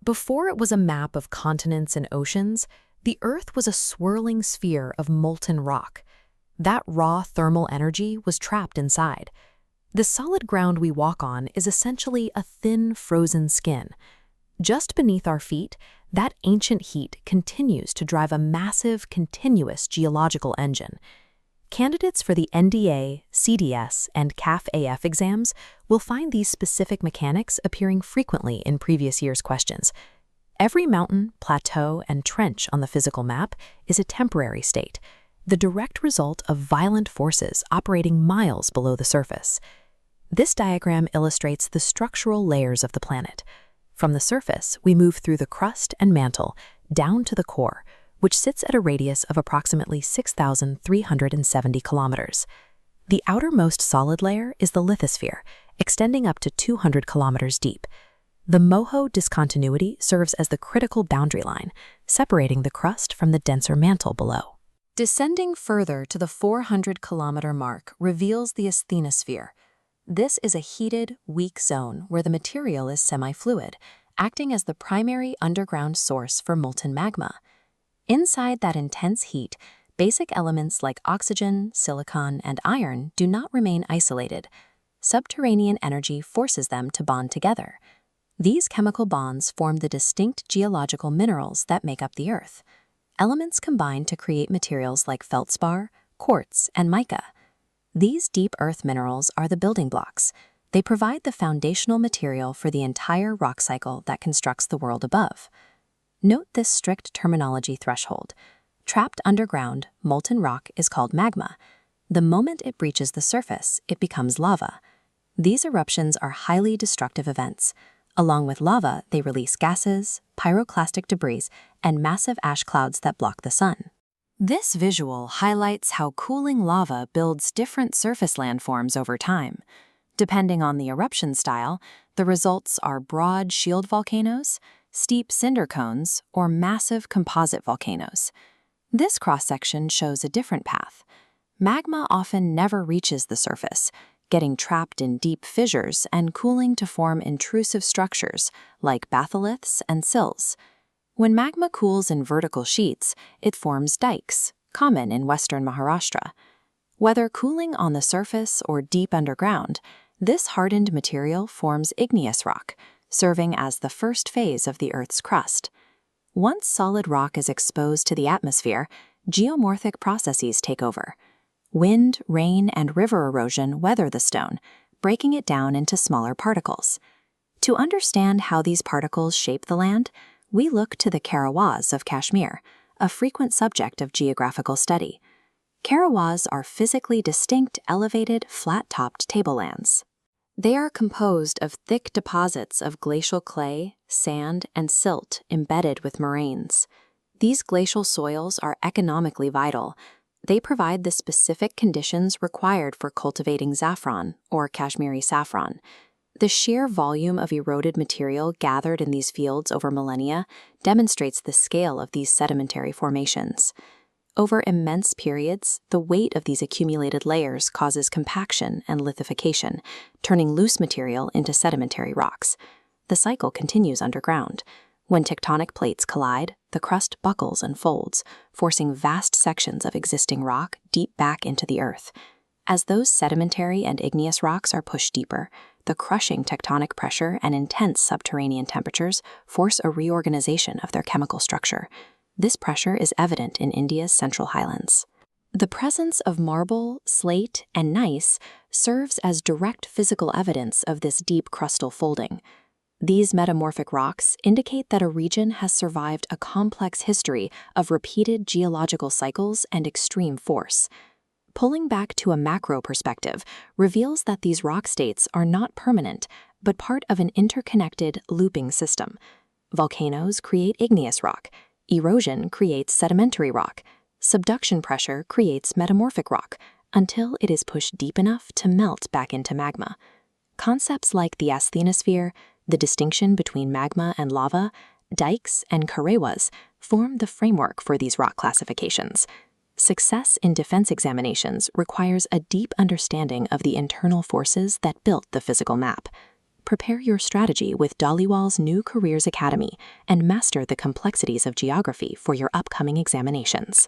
Before it was a map of continents and oceans, the Earth was a swirling sphere of molten rock. That raw thermal energy was trapped inside. The solid ground we walk on is essentially a thin, frozen skin. Just beneath our feet, that ancient heat continues to drive a massive, continuous geological engine. Candidates for the NDA, CDS, and CAF-AF exams will find these specific mechanics appearing frequently in previous year's questions. Every mountain, plateau, and trench on the physical map is a temporary state, the direct result of violent forces operating miles below the surface. This diagram illustrates the structural layers of the planet. From the surface, we move through the crust and mantle, down to the core, which sits at a radius of approximately 6,370 kilometers. The outermost solid layer is the lithosphere, extending up to 200 kilometers deep. The Moho discontinuity serves as the critical boundary line, separating the crust from the denser mantle below. Descending further to the 400-kilometer mark reveals the asthenosphere. This is a heated, weak zone where the material is semi-fluid, acting as the primary underground source for molten magma. Inside that intense heat, basic elements like oxygen, silicon, and iron do not remain isolated. Subterranean energy forces them to bond together. These chemical bonds form the distinct geological minerals that make up the Earth. Elements combine to create materials like feldspar, quartz, and mica. These deep earth minerals are the building blocks. They provide the foundational material for the entire rock cycle that constructs the world above. Note this strict terminology threshold. Trapped underground, molten rock is called magma. The moment it breaches the surface, it becomes lava. These eruptions are highly destructive events. Along with lava, they release gases, pyroclastic debris, and massive ash clouds that block the sun. This visual highlights how cooling lava builds different surface landforms over time. Depending on the eruption style, the results are broad shield volcanoes, steep cinder cones, or massive composite volcanoes. This cross-section shows a different path. Magma often never reaches the surface, getting trapped in deep fissures and cooling to form intrusive structures like batholiths and sills. When magma cools in vertical sheets, it forms dikes, common in western Maharashtra. Whether cooling on the surface or deep underground, this hardened material forms igneous rock, serving as the first phase of the Earth's crust. Once solid rock is exposed to the atmosphere, geomorphic processes take over. Wind, rain, and river erosion weather the stone, breaking it down into smaller particles. To understand how these particles shape the land, we look to the Karawas of Kashmir, a frequent subject of geographical study. Karawas are physically distinct, elevated, flat-topped tablelands. They are composed of thick deposits of glacial clay, sand, and silt embedded with moraines. These glacial soils are economically vital. They provide the specific conditions required for cultivating saffron, or Kashmiri saffron. The sheer volume of eroded material gathered in these fields over millennia demonstrates the scale of these sedimentary formations. Over immense periods, the weight of these accumulated layers causes compaction and lithification, turning loose material into sedimentary rocks. The cycle continues underground. When tectonic plates collide, the crust buckles and folds, forcing vast sections of existing rock deep back into the Earth. As those sedimentary and igneous rocks are pushed deeper, the crushing tectonic pressure and intense subterranean temperatures force a reorganization of their chemical structure. This pressure is evident in India's central highlands. The presence of marble, slate, and gneiss serves as direct physical evidence of this deep crustal folding. These metamorphic rocks indicate that a region has survived a complex history of repeated geological cycles and extreme force. Pulling back to a macro perspective reveals that these rock states are not permanent, but part of an interconnected, looping system. Volcanoes create igneous rock. Erosion creates sedimentary rock. Subduction pressure creates metamorphic rock, until it is pushed deep enough to melt back into magma. Concepts like the asthenosphere, the distinction between magma and lava, dikes, and karawas form the framework for these rock classifications. Success in defense examinations requires a deep understanding of the internal forces that built the physical map. Prepare your strategy with DHALIWAL'S new Careers Academy and master the complexities of geography for your upcoming examinations.